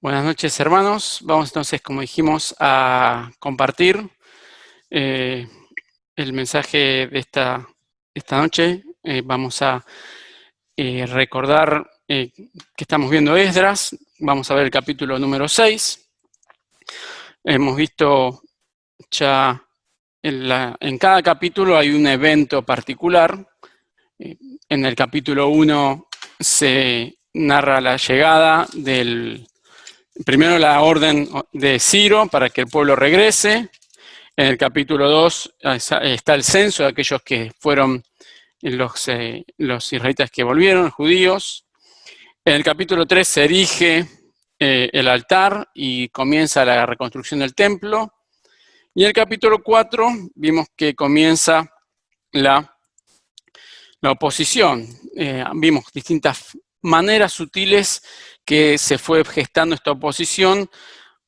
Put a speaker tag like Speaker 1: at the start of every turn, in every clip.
Speaker 1: Buenas noches, hermanos. Vamos entonces, como dijimos, a compartir eh, el mensaje de esta noche. Vamos a recordar que estamos viendo Esdras. Vamos a ver el capítulo número 6. Hemos visto ya en cada capítulo hay un evento particular. En el capítulo 1 se narra la llegada primero la orden de Ciro para que el pueblo regrese. En el capítulo 2 está el censo de aquellos que fueron los israelitas que volvieron, judíos. En el capítulo 3 se erige el altar y comienza la reconstrucción del templo. Y en el capítulo 4 vimos que comienza la oposición. Vimos distintas maneras sutiles que se fue gestando esta oposición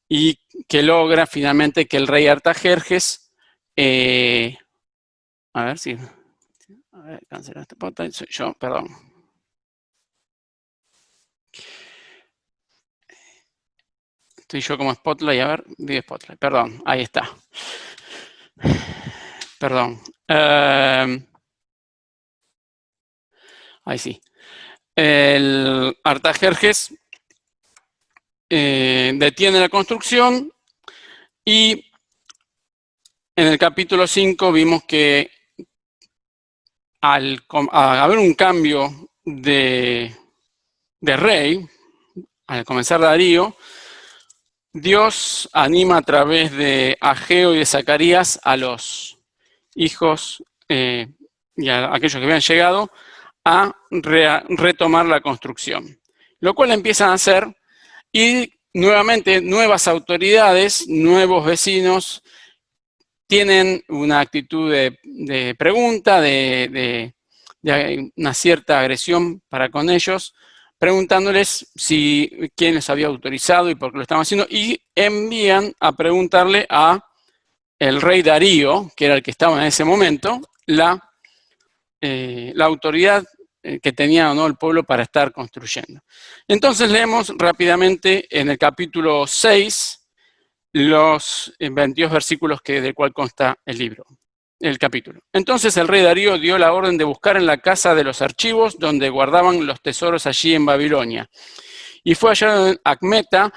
Speaker 1: y que logra finalmente que el rey Artajerjes, a ver si, cancelar esta pota, soy yo, perdón. Estoy yo como Spotlight, a ver, video Spotlight, perdón, ahí está. Perdón. Ahí sí. El Artajerjes detiene la construcción y en el capítulo 5 vimos que al haber un cambio de rey, al comenzar Darío, Dios anima a través de Ageo y de Zacarías a los hijos y a aquellos que habían llegado a retomar la construcción, lo cual empiezan a hacer y nuevamente nuevas autoridades, nuevos vecinos tienen una actitud de pregunta, de una cierta agresión para con ellos, preguntándoles quién les había autorizado y por qué lo estaban haciendo, y envían a preguntarle a el rey Darío, que era el que estaba en ese momento, la autoridad que tenía o no el pueblo para estar construyendo. Entonces leemos rápidamente en el capítulo 6 los 22 versículos del cual consta el capítulo. Entonces el rey Darío dio la orden de buscar en la casa de los archivos donde guardaban los tesoros allí en Babilonia. Y fue hallado en Acmeta,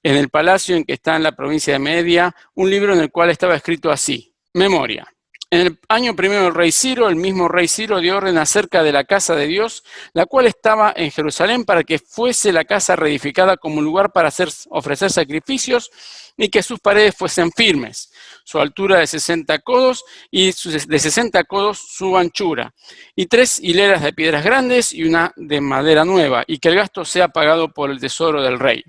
Speaker 1: en el palacio en que está en la provincia de Media, un libro en el cual estaba escrito así: Memoria. En el año primero del rey Ciro, el mismo rey Ciro dio orden acerca de la casa de Dios, la cual estaba en Jerusalén, para que fuese la casa reedificada como lugar para ofrecer sacrificios y que sus paredes fuesen firmes, su altura de 60 codos y de 60 codos su anchura, y 3 hileras de piedras grandes y una de madera nueva, y que el gasto sea pagado por el tesoro del rey.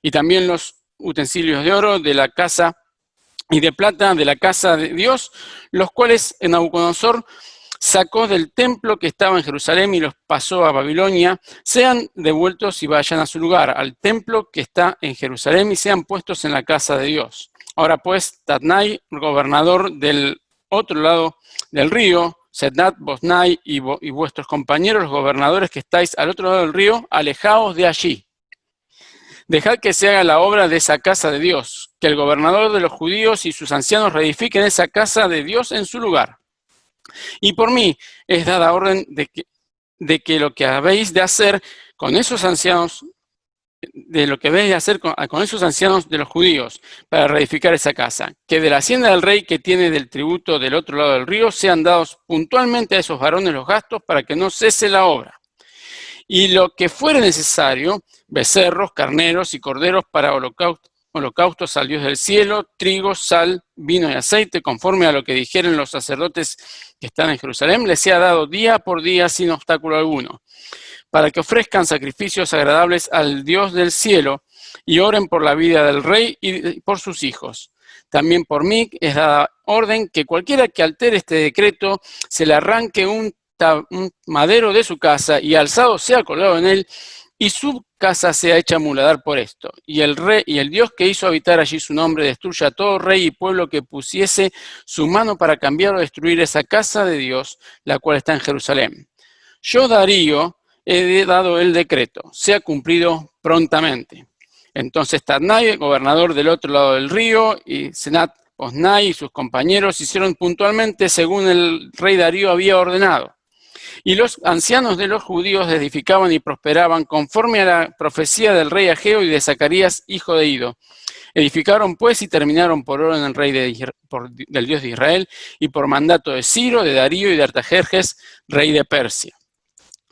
Speaker 1: Y también los utensilios de oro de la casa y de plata de la casa de Dios, los cuales Nabucodonosor sacó del templo que estaba en Jerusalén y los pasó a Babilonia, sean devueltos y vayan a su lugar, al templo que está en Jerusalén, y sean puestos en la casa de Dios. Ahora pues, Tatnai, gobernador del otro lado del río, Sednat, Boznai y vuestros compañeros, los gobernadores que estáis al otro lado del río, alejaos de allí. Dejad que se haga la obra de esa casa de Dios, que el gobernador de los judíos y sus ancianos reedifiquen esa casa de Dios en su lugar. Y por mí es dada orden de que lo que habéis de hacer con esos ancianos, con esos ancianos de los judíos para reedificar esa casa, que de la hacienda del rey que tiene del tributo del otro lado del río sean dados puntualmente a esos varones los gastos para que no cese la obra. Y lo que fuere necesario, becerros, carneros y corderos para holocaustos al Dios del cielo, trigo, sal, vino y aceite, conforme a lo que dijeron los sacerdotes que están en Jerusalén, les sea dado día por día sin obstáculo alguno, para que ofrezcan sacrificios agradables al Dios del cielo y oren por la vida del rey y por sus hijos. También por mí es dada orden que cualquiera que altere este decreto se le arranque un madero de su casa y alzado sea colgado en él, y su casa sea hecha muladar por esto. Y el rey y el Dios que hizo habitar allí su nombre destruya a todo rey y pueblo que pusiese su mano para cambiar o destruir esa casa de Dios, la cual está en Jerusalén. Yo, Darío, he dado el decreto, sea cumplido prontamente. Entonces Tatnai, gobernador del otro lado del río, y Senat-Oznai y sus compañeros hicieron puntualmente según el rey Darío había ordenado. Y los ancianos de los judíos edificaban y prosperaban conforme a la profecía del rey Ageo y de Zacarías, hijo de Ido. Edificaron pues y terminaron por orden del rey del Dios de Israel y por mandato de Ciro, de Darío y de Artajerjes, rey de Persia.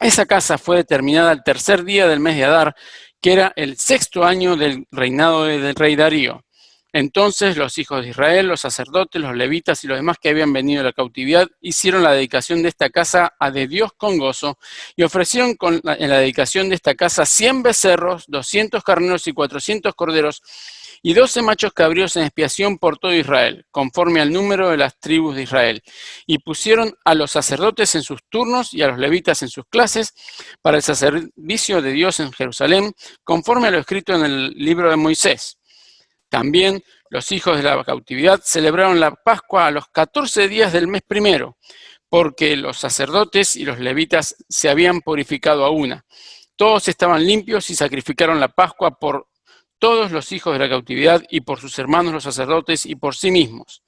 Speaker 1: Esa casa fue determinada el tercer día del mes de Adar, que era el 6º año del reinado del rey Darío. Entonces los hijos de Israel, los sacerdotes, los levitas y los demás que habían venido de la cautividad hicieron la dedicación de esta casa a de Dios con gozo y ofrecieron en la dedicación de esta casa 100 becerros, 200 carneros y 400 corderos y 12 machos cabríos en expiación por todo Israel, conforme al número de las tribus de Israel. Y pusieron a los sacerdotes en sus turnos y a los levitas en sus clases para el servicio de Dios en Jerusalén, conforme a lo escrito en el libro de Moisés. También los hijos de la cautividad celebraron la Pascua a los 14 días del mes primero, porque los sacerdotes y los levitas se habían purificado a una. Todos estaban limpios y sacrificaron la Pascua por todos los hijos de la cautividad y por sus hermanos los sacerdotes y por sí mismos.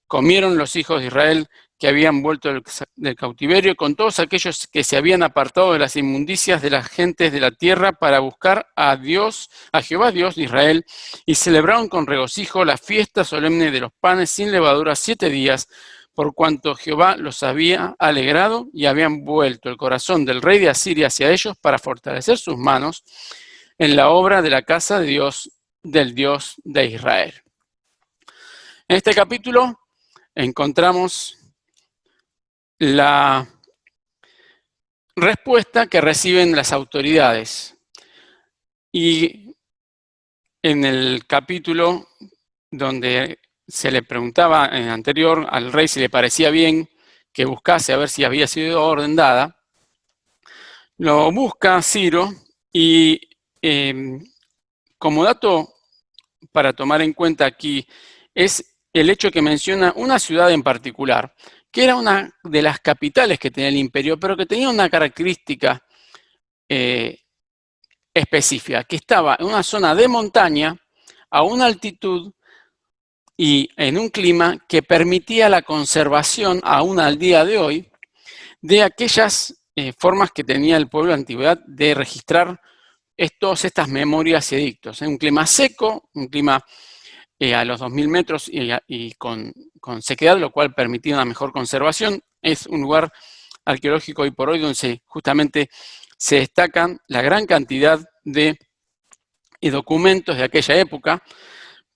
Speaker 1: Comieron los hijos de Israel que habían vuelto del cautiverio con todos aquellos que se habían apartado de las inmundicias de las gentes de la tierra para buscar a Dios, a Jehová Dios de Israel, y celebraron con regocijo la fiesta solemne de los panes sin levadura 7 días, por cuanto Jehová los había alegrado y habían vuelto el corazón del rey de Asiria hacia ellos para fortalecer sus manos en la obra de la casa de Dios, del Dios de Israel. En este capítulo encontramos la respuesta que reciben las autoridades. Y en el capítulo donde se le preguntaba en el anterior al rey si le parecía bien que buscase a ver si había sido orden dada, lo busca Ciro y como dato para tomar en cuenta aquí es el hecho que menciona una ciudad en particular, que era una de las capitales que tenía el imperio, pero que tenía una característica específica, que estaba en una zona de montaña, a una altitud y en un clima que permitía la conservación, aún al día de hoy, de aquellas formas que tenía el pueblo de la antigüedad de registrar todas estas memorias y edictos. En un clima seco, un clima a los 2000 metros y con sequedad, lo cual permitía una mejor conservación. Es un lugar arqueológico hoy por hoy donde justamente se destacan la gran cantidad de documentos de aquella época,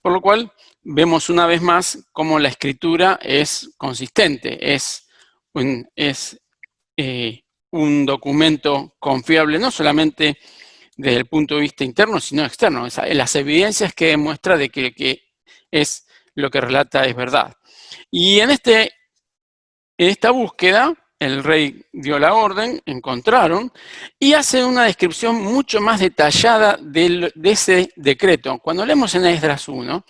Speaker 1: por lo cual vemos una vez más cómo la escritura es consistente, es un documento confiable, no solamente desde el punto de vista interno, sino externo. Las evidencias que demuestra de que es lo que relata es verdad. Y en esta búsqueda, el rey dio la orden, encontraron, y hace una descripción mucho más detallada de ese decreto. Cuando leemos en Esdras 1,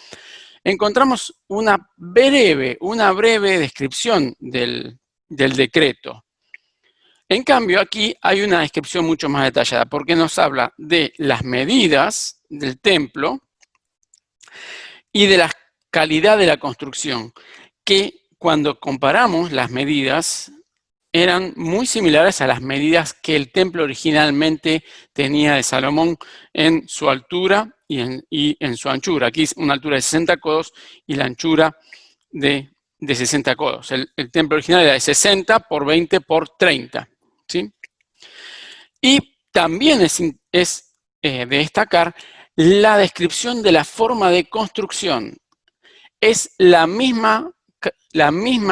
Speaker 1: encontramos una breve descripción del decreto. En cambio, aquí hay una descripción mucho más detallada, porque nos habla de las medidas del templo y de la calidad de la construcción, que cuando comparamos las medidas eran muy similares a las medidas que el templo originalmente tenía de Salomón en su altura y en su anchura. Aquí es una altura de 60 codos y la anchura de 60 codos. El templo original era de 60 por 20 por 30. ¿Sí? Y también es de destacar la descripción de la forma de construcción. Es la misma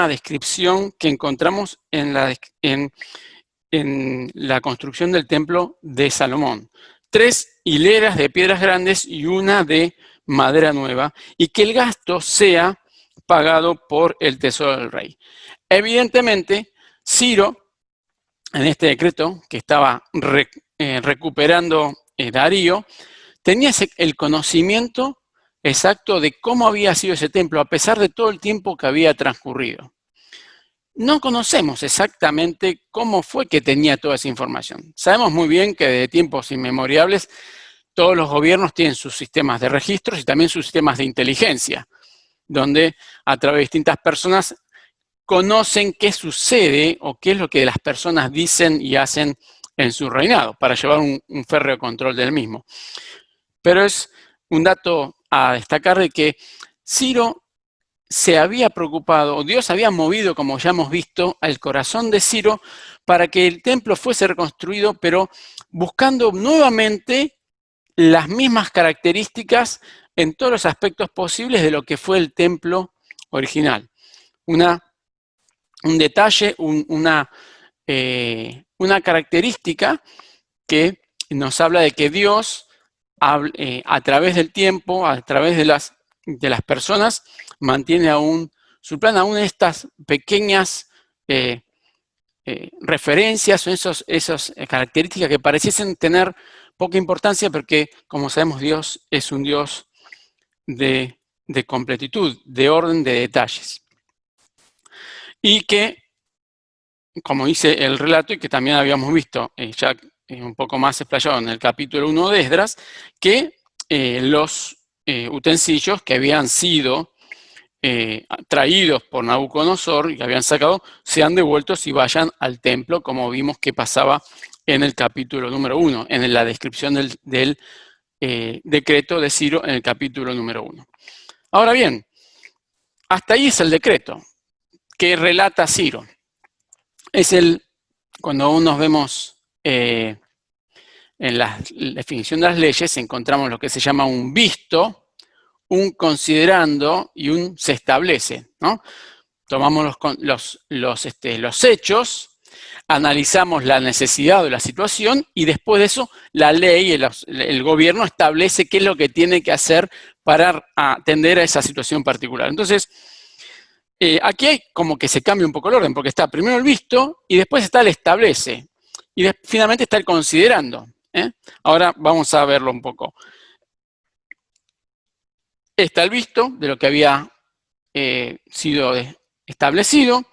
Speaker 1: descripción que encontramos en la construcción del templo de Salomón. 3 hileras de piedras grandes y una de madera nueva, y que el gasto sea pagado por el tesoro del rey. Evidentemente, Ciro, en este decreto que estaba recuperando Darío, tenía el conocimiento exacto de cómo había sido ese templo, a pesar de todo el tiempo que había transcurrido. No conocemos exactamente cómo fue que tenía toda esa información. Sabemos muy bien que desde tiempos inmemorables todos los gobiernos tienen sus sistemas de registros y también sus sistemas de inteligencia, donde a través de distintas personas conocen qué sucede o qué es lo que las personas dicen y hacen en su reinado, para llevar un férreo control del mismo. Pero es un dato a destacar de que Ciro se había preocupado, o Dios había movido, como ya hemos visto, al corazón de Ciro para que el templo fuese reconstruido, pero buscando nuevamente las mismas características en todos los aspectos posibles de lo que fue el templo original. Un detalle, una característica que nos habla de que Dios, a través del tiempo, a través de las personas, mantiene aún su plan, aún estas pequeñas referencias o esas características que pareciesen tener poca importancia, porque, como sabemos, Dios es un Dios de completitud, de orden, de detalles. Y que, como dice el relato, y que también habíamos visto ya un poco más explayado en el capítulo 1 de Esdras, que los utensilios que habían sido traídos por Nabucodonosor y que habían sacado, sean devueltos y vayan al templo, como vimos que pasaba en el capítulo número 1, en la descripción del decreto de Ciro en el capítulo número 1. Ahora bien, hasta ahí es el decreto que relata Ciro. Es cuando nos vemos en la definición de las leyes, encontramos lo que se llama un visto, un considerando y un se establece, ¿no? Tomamos los hechos, analizamos la necesidad de la situación y después de eso la ley, el gobierno establece qué es lo que tiene que hacer para atender a esa situación particular. Entonces, aquí hay como que se cambia un poco el orden, porque está primero el visto y después está el establece. Y finalmente está el considerando. Ahora vamos a verlo un poco. Está el visto de lo que había sido establecido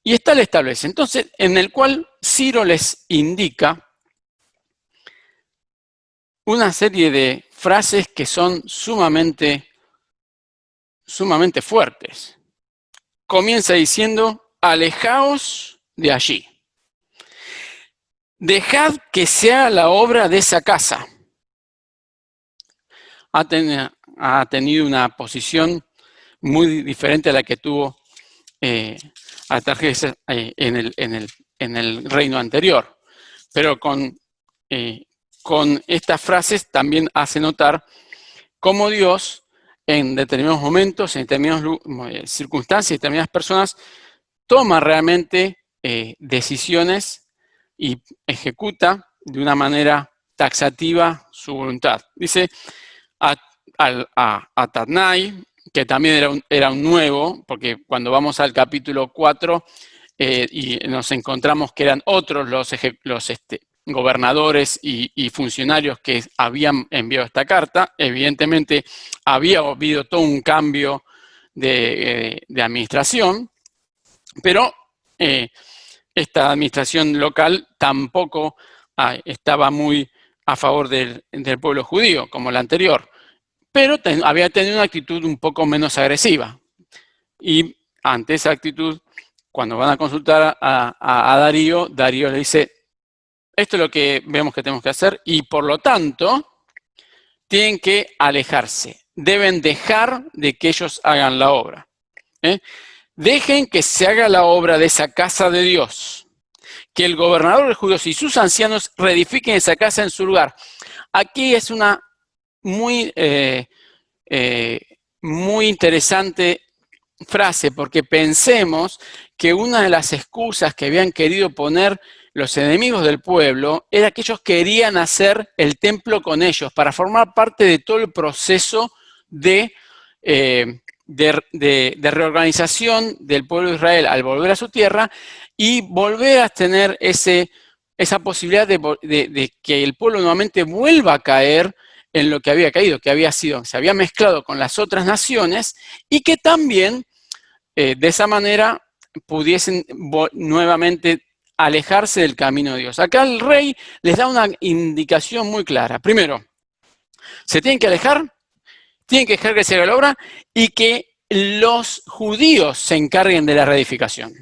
Speaker 1: y está el establece. Entonces, en el cual Ciro les indica una serie de frases que son sumamente fuertes. Comienza diciendo, alejaos de allí. Dejad que sea la obra de esa casa. Ha tenido una posición muy diferente a la que tuvo Artajerjes en el reino anterior. Pero con estas frases también hace notar cómo Dios, en determinados momentos, en determinadas circunstancias, en determinadas personas, toma realmente decisiones y ejecuta de una manera taxativa su voluntad. Dice a Tatnai, que también era un nuevo, porque cuando vamos al capítulo 4 y nos encontramos que eran otros los gobernadores y funcionarios que habían enviado esta carta, evidentemente había habido todo un cambio de administración, pero esta administración local tampoco estaba muy a favor del pueblo judío, como la anterior, pero había tenido una actitud un poco menos agresiva. Y ante esa actitud, cuando van a consultar a Darío, Darío le dice, esto es lo que vemos que tenemos que hacer y por lo tanto tienen que alejarse, deben dejar de que ellos hagan la obra. Dejen que se haga la obra de esa casa de Dios, que el gobernador de judíos y sus ancianos reedifiquen esa casa en su lugar. Aquí es una muy interesante frase, porque pensemos que una de las excusas que habían querido poner los enemigos del pueblo era que ellos querían hacer el templo con ellos para formar parte de todo el proceso de reorganización del pueblo de Israel al volver a su tierra y volver a tener esa posibilidad de que el pueblo nuevamente vuelva a caer en lo que había caído, que se había mezclado con las otras naciones y que también de esa manera pudiesen nuevamente alejarse del camino de Dios. Acá el rey les da una indicación muy clara. Primero, Se tienen que alejar, tienen que dejar que se haga la obra y que los judíos se encarguen de la reedificación,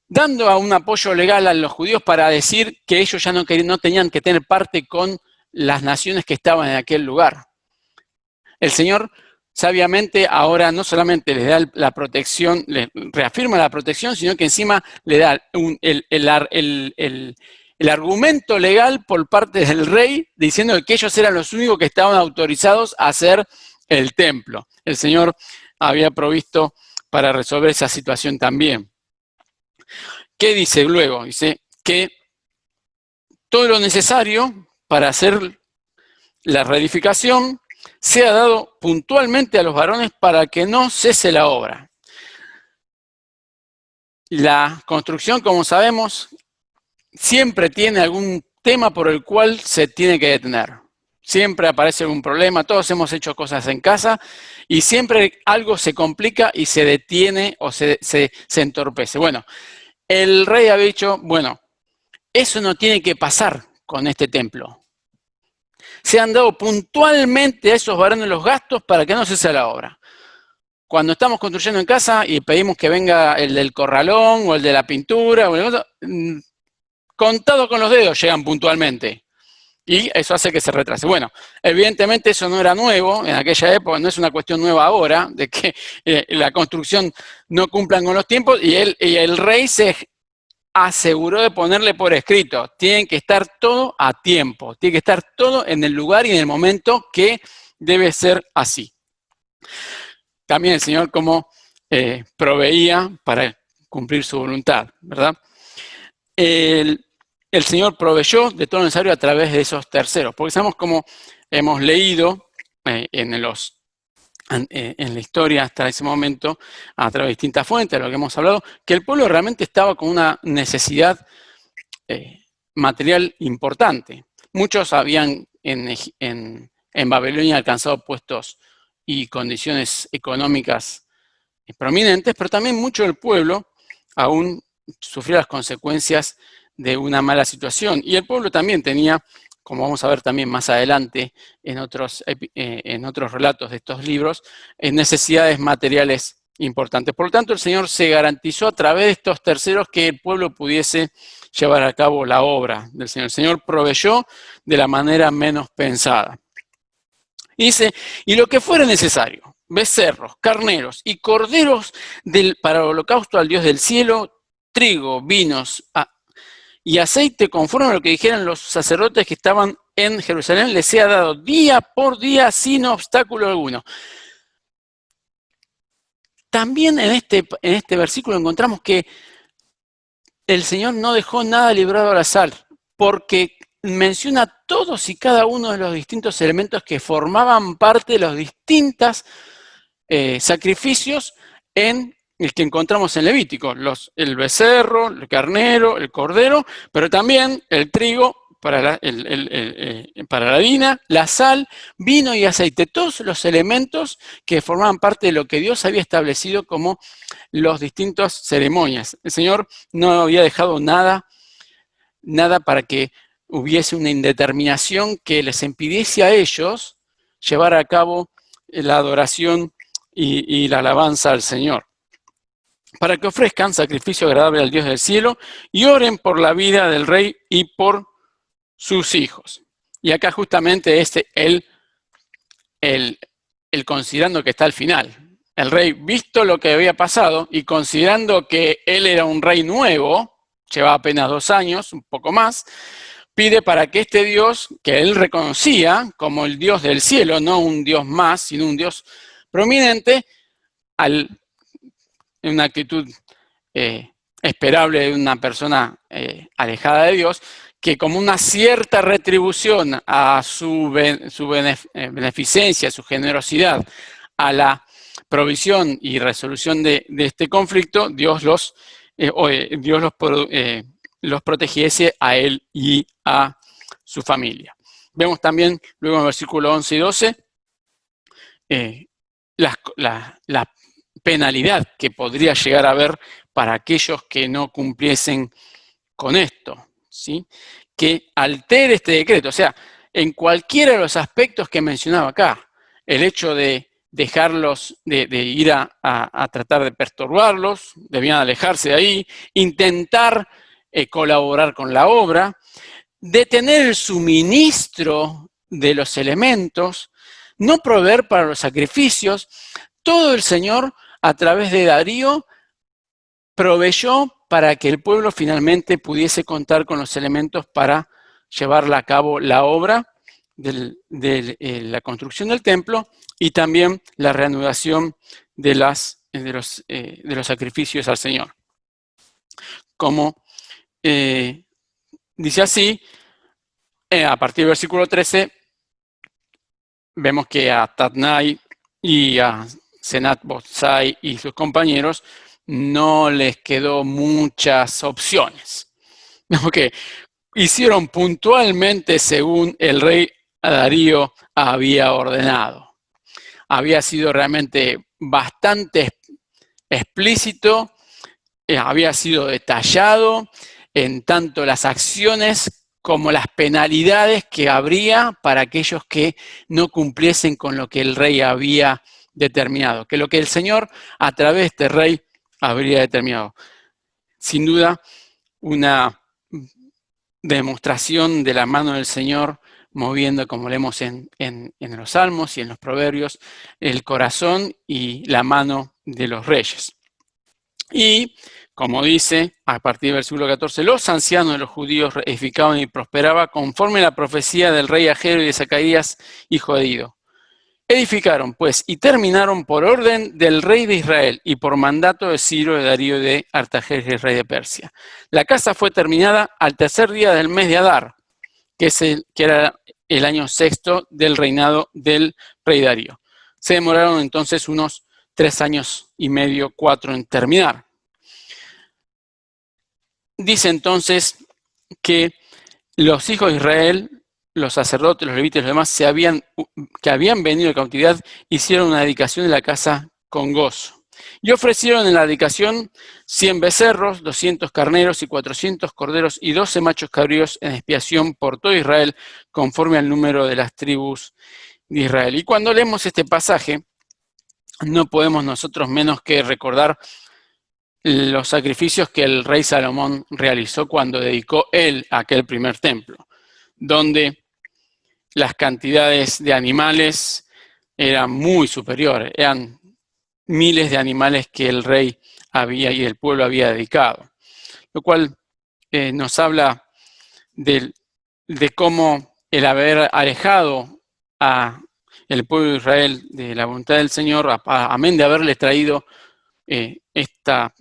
Speaker 1: dando a un apoyo legal a los judíos para decir que ellos ya no tenían que tener parte con las naciones que estaban en aquel lugar. El Señor sabiamente ahora no solamente les da la protección, les reafirma la protección, sino que encima le da el argumento legal por parte del rey, diciendo que ellos eran los únicos que estaban autorizados a hacer el templo. El Señor había provisto para resolver esa situación también. ¿Qué dice luego? Dice que todo lo necesario para hacer la reedificación sea dado puntualmente a los varones para que no cese la obra. La construcción, como sabemos, siempre tiene algún tema por el cual se tiene que detener. Siempre aparece algún problema, todos hemos hecho cosas en casa y siempre algo se complica y se detiene o se entorpece. Bueno, el rey había dicho, bueno, eso no tiene que pasar con este templo. Se han dado puntualmente a esos varones los gastos para que no cese la obra. Cuando estamos construyendo en casa y pedimos que venga el del corralón o el de la pintura, o contado con los dedos llegan puntualmente. Y eso hace que se retrase. Bueno, evidentemente eso no era nuevo en aquella época, no es una cuestión nueva ahora, de que la construcción no cumplan con los tiempos, y el rey se aseguró de ponerle por escrito, tienen que estar todo a tiempo, tiene que estar todo en el lugar y en el momento que debe ser así. También el Señor como proveía para cumplir su voluntad, ¿verdad? El Señor proveyó de todo lo necesario a través de esos terceros, porque sabemos, como hemos leído en la historia hasta ese momento, a través de distintas fuentes, de lo que hemos hablado, que el pueblo realmente estaba con una necesidad material importante. Muchos habían en Babilonia alcanzado puestos y condiciones económicas prominentes, pero también mucho del pueblo aún sufría las consecuencias de una mala situación. Y el pueblo también tenía, como vamos a ver también más adelante en otros relatos de estos libros, necesidades materiales importantes. Por lo tanto, el Señor se garantizó a través de estos terceros que el pueblo pudiese llevar a cabo la obra del Señor. El Señor proveyó de la manera menos pensada. Y dice, y lo que fuera necesario, becerros, carneros y corderos para el holocausto al Dios del cielo, trigo, vinos y aceite, conforme a lo que dijeran los sacerdotes que estaban en Jerusalén, les sea dado día por día sin obstáculo alguno. También en este versículo encontramos que el Señor no dejó nada librado al azar, porque menciona todos y cada uno de los distintos elementos que formaban parte de los distintos sacrificios en el que encontramos en Levítico, el becerro, el carnero, el cordero, pero también el trigo para la harina, la sal, vino y aceite, todos los elementos que formaban parte de lo que Dios había establecido como las distintas ceremonias. El Señor no había dejado nada para que hubiese una indeterminación que les impidiese a ellos llevar a cabo la adoración y la alabanza al Señor. Para que ofrezcan sacrificio agradable al Dios del cielo y oren por la vida del rey y por sus hijos. Y acá justamente el considerando que está al final. El rey, visto lo que había pasado y considerando que él era un rey nuevo, llevaba apenas 2 años, un poco más, pide para que este Dios, que él reconocía como el Dios del cielo, no un Dios más, sino un Dios prominente, en una actitud esperable de una persona alejada de Dios, que como una cierta retribución a su beneficencia, su generosidad, a la provisión y resolución de este conflicto, Dios los protegiese a él y a su familia. Vemos también luego en el versículo 11 y 12 la penalidad que podría llegar a haber para aquellos que no cumpliesen con esto, ¿sí? Que altere este decreto. O sea, en cualquiera de los aspectos que mencionaba acá. El hecho de dejarlos, de ir a tratar de perturbarlos, debían alejarse de ahí, intentar colaborar con la obra, detener el suministro de los elementos, no proveer para los sacrificios. Todo el Señor, a través de Darío, proveyó para que el pueblo finalmente pudiese contar con los elementos para llevar a cabo la obra de la construcción del templo y también la reanudación de los sacrificios al Señor. Como dice así, a partir del versículo 13, vemos que a Tatnai y a Senat Botzai y sus compañeros no les quedó muchas opciones. Vemos que hicieron puntualmente según el rey Darío había ordenado. Había sido realmente bastante explícito, había sido detallado en tanto las acciones como las penalidades que habría para aquellos que no cumpliesen con lo que el rey había determinado, que lo que el Señor a través de este rey habría determinado. Sin duda, una demostración de la mano del Señor moviendo, como leemos en los Salmos y en los Proverbios, el corazón y la mano de los reyes. Y, como dice, a partir del versículo 14, los ancianos de los judíos edificaban y prosperaban conforme a la profecía del rey Agero y de Zacarías, hijo de Ido. Edificaron, pues, y terminaron por orden del rey de Israel y por mandato de Ciro, de Darío y de Artajerjes, rey de Persia. La casa fue terminada al tercer día del mes de Adar, que era el año sexto del reinado del rey Darío. Se demoraron entonces unos 3 años y medio, 4 en terminar. Dice entonces que los hijos de Israel, los sacerdotes, los levitas y los demás que habían venido de cautividad, hicieron una dedicación de la casa con gozo. Y ofrecieron en la dedicación 100 becerros, 200 carneros y 400 corderos y 12 machos cabríos en expiación por todo Israel, conforme al número de las tribus de Israel. Y cuando leemos este pasaje, no podemos nosotros menos que recordar los sacrificios que el rey Salomón realizó cuando dedicó él aquel primer templo, donde las cantidades de animales eran muy superiores, eran miles de animales que el rey y el pueblo había dedicado, lo cual nos habla de cómo el haber alejado a el pueblo de Israel de la voluntad del Señor, amén de haberle traído esta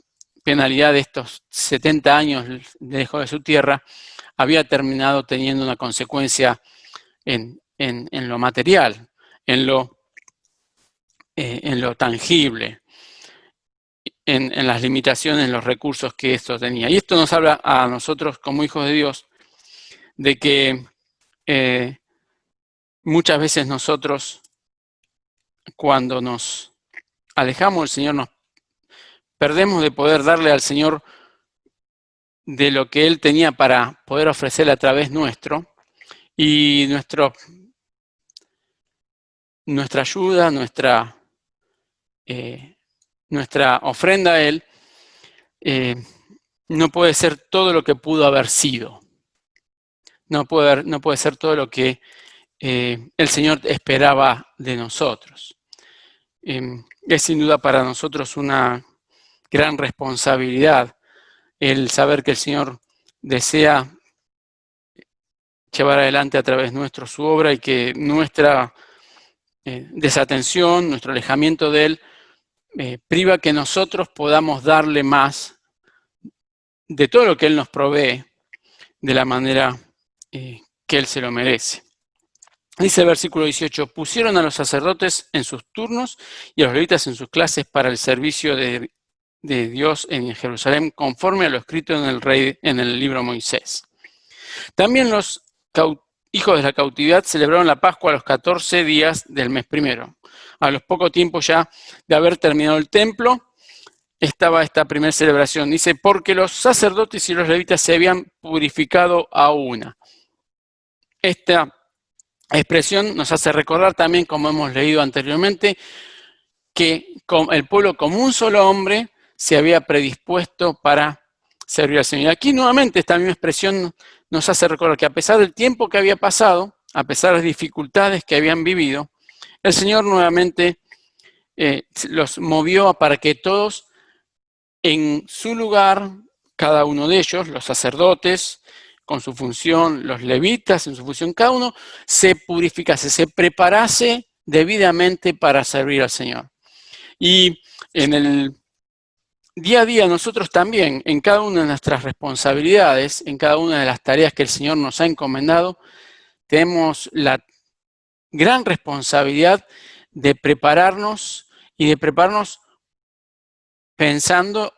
Speaker 1: penalidad de estos 70 años lejos de su tierra, había terminado teniendo una consecuencia en lo material, en lo tangible, en las limitaciones, en los recursos que esto tenía. Y esto nos habla a nosotros como hijos de Dios de que muchas veces nosotros, cuando nos alejamos del Señor, nos perdemos de poder darle al Señor de lo que Él tenía para poder ofrecerle a través nuestro, y nuestra ayuda, nuestra ofrenda a Él no puede ser todo lo que pudo haber sido. No puede ser todo lo que el Señor esperaba de nosotros. Es sin duda para nosotros una gran responsabilidad el saber que el Señor desea llevar adelante a través nuestro su obra y que nuestra desatención, nuestro alejamiento de Él, priva que nosotros podamos darle más de todo lo que Él nos provee de la manera que Él se lo merece. Dice el versículo 18, pusieron a los sacerdotes en sus turnos y a los levitas en sus clases para el servicio de Dios en Jerusalén, conforme a lo escrito en el libro de Moisés. También los hijos de la cautividad celebraron la Pascua a los 14 días del mes primero. A los poco tiempo ya de haber terminado el templo, estaba esta primera celebración. Dice, porque los sacerdotes y los levitas se habían purificado a una. Esta expresión nos hace recordar también, como hemos leído anteriormente, que el pueblo como un solo hombre se había predispuesto para servir al Señor. Y aquí nuevamente esta misma expresión nos hace recordar que a pesar del tiempo que había pasado, a pesar de las dificultades que habían vivido, el Señor nuevamente los movió para que todos en su lugar, cada uno de ellos, los sacerdotes con su función, los levitas en su función, cada uno se purificase, se preparase debidamente para servir al Señor. Y en el día a día nosotros también, en cada una de nuestras responsabilidades, en cada una de las tareas que el Señor nos ha encomendado, tenemos la gran responsabilidad de prepararnos y de prepararnos pensando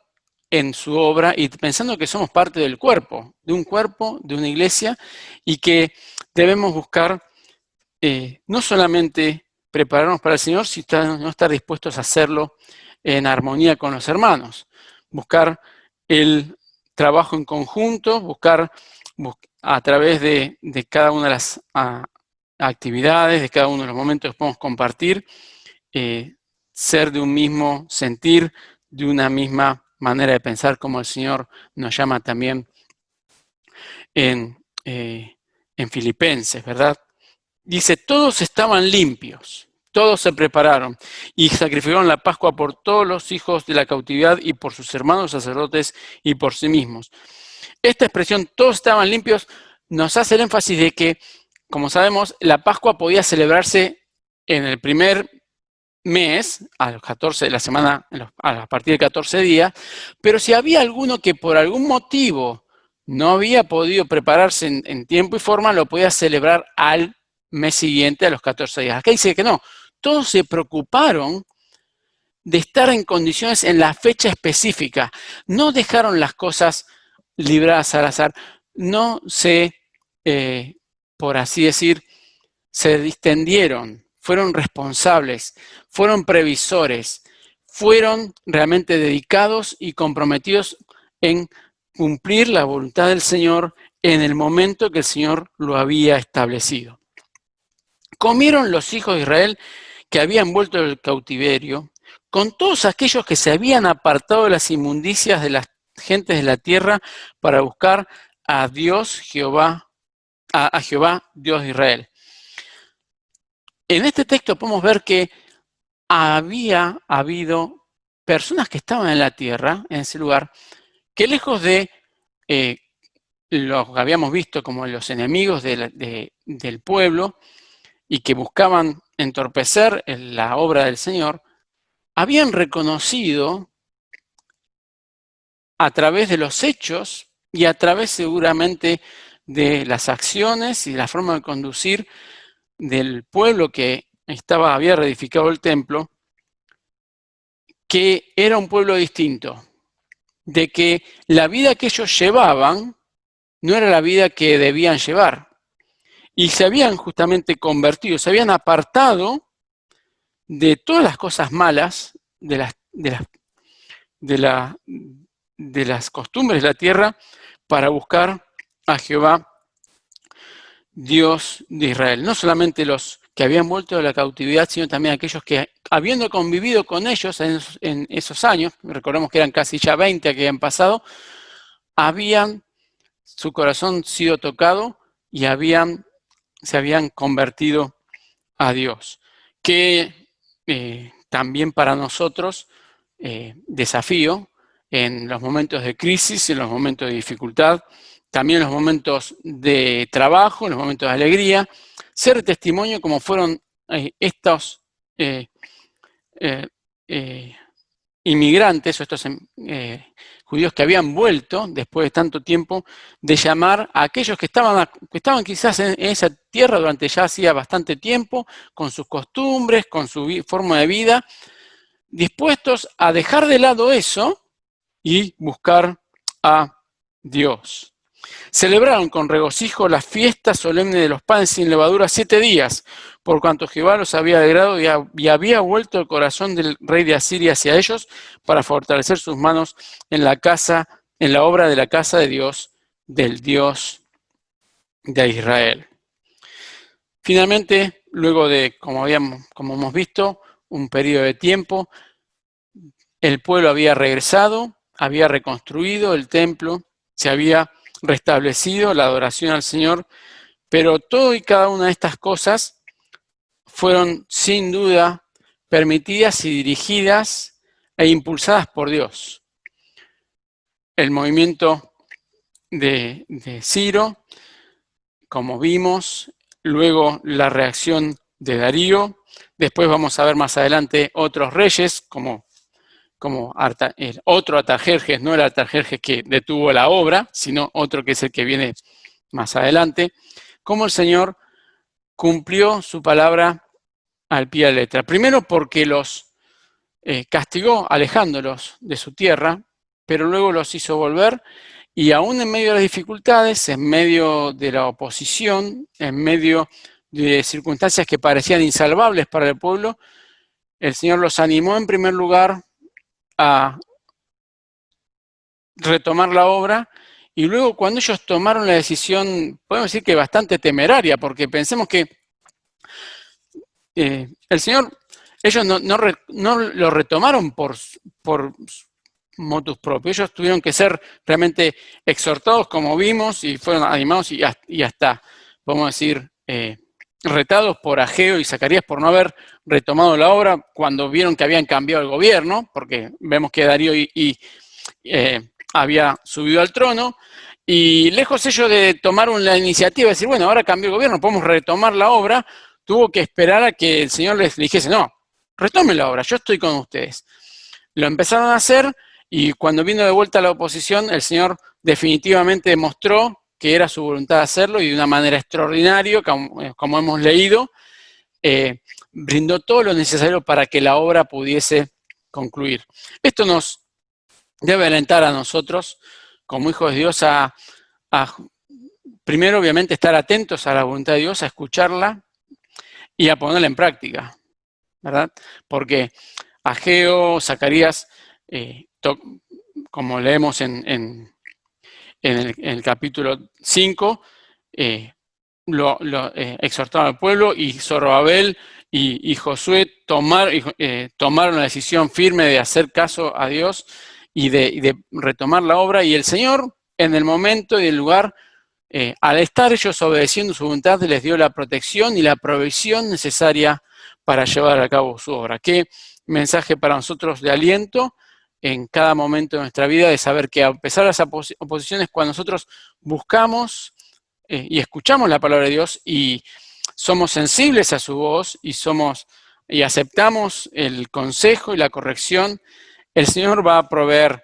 Speaker 1: en su obra y pensando que somos parte del cuerpo, de una iglesia, y que debemos buscar no solamente prepararnos para el Señor, sino estar dispuestos a hacerlo en armonía con los hermanos, buscar el trabajo en conjunto, buscar a través de cada una de las actividades, de cada uno de los momentos que podemos compartir, ser de un mismo sentir, de una misma manera de pensar, como el Señor nos llama también en Filipenses, ¿verdad? Dice, todos estaban limpios, todos se prepararon y sacrificaron la Pascua por todos los hijos de la cautividad y por sus hermanos sacerdotes y por sí mismos. Esta expresión, todos estaban limpios, nos hace el énfasis de que, como sabemos, la Pascua podía celebrarse en el primer mes, a los 14 de la semana, a partir de 14 días, pero si había alguno que por algún motivo no había podido prepararse en tiempo y forma, lo podía celebrar al mes siguiente, a los 14 días. Acá dice que no, todos se preocuparon de estar en condiciones en la fecha específica, no dejaron las cosas libradas al azar, no se, por así decir, se distendieron, fueron responsables, fueron previsores, fueron realmente dedicados y comprometidos en cumplir la voluntad del Señor en el momento que el Señor lo había establecido. Comieron los hijos de Israel que habían vuelto del cautiverio con todos aquellos que se habían apartado de las inmundicias de las gentes de la tierra para buscar a Dios Jehová, a Jehová, Dios de Israel. En este texto podemos ver que había habido personas que estaban en la tierra, en ese lugar, que lejos de los que habíamos visto como los enemigos del pueblo y que buscaban entorpecer la obra del Señor, habían reconocido a través de los hechos y a través seguramente de las acciones y la forma de conducir del pueblo que había reedificado el templo, que era un pueblo distinto, de que la vida que ellos llevaban no era la vida que debían llevar. Y se habían justamente convertido, se habían apartado de todas las cosas malas, de las costumbres de la tierra, para buscar a Jehová, Dios de Israel. No solamente los que habían vuelto de la cautividad, sino también aquellos que, habiendo convivido con ellos en esos años, recordemos que eran casi ya 20 que habían pasado, su corazón sido tocado y se habían convertido a Dios. Que también para nosotros, desafío en los momentos de crisis, en los momentos de dificultad, también en los momentos de trabajo, en los momentos de alegría, ser testimonio como fueron estos inmigrantes o estos judíos que habían vuelto después de tanto tiempo, de llamar a aquellos que estaban quizás en esa tierra durante ya hacía bastante tiempo, con sus costumbres, con su forma de vida, dispuestos a dejar de lado eso y buscar a Dios. Celebraron con regocijo la fiesta solemne de los panes sin levadura 7 días, por cuanto Jehová los había alegrado y había vuelto el corazón del rey de Asiria hacia ellos para fortalecer sus manos en la obra de la casa de Dios, del Dios de Israel. Finalmente, luego de, como hemos visto, un periodo de tiempo, el pueblo había regresado, había reconstruido el templo, se había restablecido la adoración al Señor, pero todo y cada una de estas cosas fueron sin duda permitidas y dirigidas e impulsadas por Dios. El movimiento de Ciro, como vimos, luego la reacción de Darío, después vamos a ver más adelante otros reyes, como el otro Artajerjes, no el Artajerjes que detuvo la obra, sino otro que es el que viene más adelante, cómo el Señor cumplió su palabra al pie de la letra. Primero porque los castigó alejándolos de su tierra, pero luego los hizo volver y aún en medio de las dificultades, en medio de la oposición, en medio de circunstancias que parecían insalvables para el pueblo, el Señor los animó en primer lugar a retomar la obra y luego cuando ellos tomaron la decisión, podemos decir que bastante temeraria, porque pensemos que el Señor, ellos no lo retomaron por motus propios, ellos tuvieron que ser realmente exhortados como vimos y fueron animados y hasta, podemos decir, retados por Ageo y Zacarías por no haber retomado la obra cuando vieron que habían cambiado el gobierno, porque vemos que Darío había subido al trono, y lejos ellos de tomar la iniciativa de decir, bueno, ahora cambió el gobierno, podemos retomar la obra, tuvo que esperar a que el Señor les dijese, no, retomen la obra, yo estoy con ustedes. Lo empezaron a hacer y cuando vino de vuelta la oposición, el Señor definitivamente demostró que era su voluntad hacerlo y de una manera extraordinaria, como hemos leído, brindó todo lo necesario para que la obra pudiese concluir. Esto nos debe alentar a nosotros, como hijos de Dios, a primero, obviamente, estar atentos a la voluntad de Dios, a escucharla y a ponerla en práctica, ¿verdad? Porque Ageo, Zacarías, como leemos en el capítulo 5, exhortaron al pueblo y Zorobabel y Josué tomaron la decisión firme de hacer caso a Dios y de retomar la obra, y el Señor en el momento y el lugar, al estar ellos obedeciendo su voluntad, les dio la protección y la provisión necesaria para llevar a cabo su obra. Qué mensaje para nosotros de aliento en cada momento de nuestra vida, de saber que a pesar de las oposiciones, cuando nosotros buscamos y escuchamos la palabra de Dios y somos sensibles a su voz y aceptamos el consejo y la corrección, el Señor va a proveer,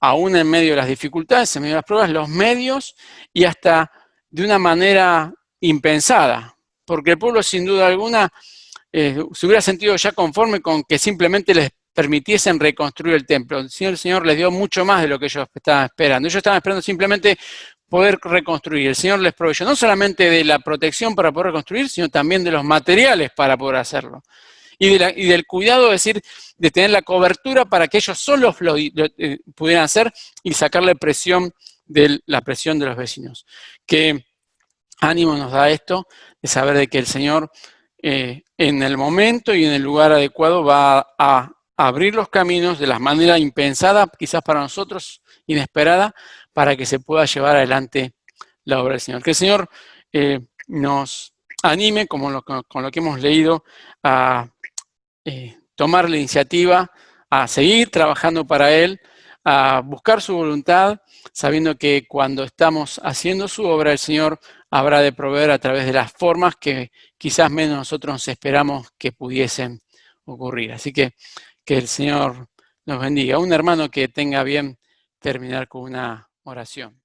Speaker 1: aún en medio de las dificultades, en medio de las pruebas, los medios y hasta de una manera impensada, porque el pueblo sin duda alguna se hubiera sentido ya conforme con que simplemente les permitiesen reconstruir el templo. El Señor les dio mucho más de lo que ellos estaban esperando. Ellos estaban esperando simplemente poder reconstruir. El Señor les proveyó no solamente de la protección para poder reconstruir, sino también de los materiales para poder hacerlo. Y del cuidado, es decir, de tener la cobertura para que ellos solos lo pudieran hacer y sacarle presión de la presión de los vecinos. Qué ánimo nos da esto de saber de que el Señor en el momento y en el lugar adecuado va a abrir los caminos de la manera impensada, quizás para nosotros, inesperada, para que se pueda llevar adelante la obra del Señor. Que el Señor nos anime, con lo que hemos leído, a tomar la iniciativa, a seguir trabajando para Él, a buscar su voluntad, sabiendo que cuando estamos haciendo su obra, el Señor habrá de proveer a través de las formas que quizás menos nosotros esperamos que pudiesen ocurrir. Así que el Señor nos bendiga. Un hermano que tenga bien terminar con una oración.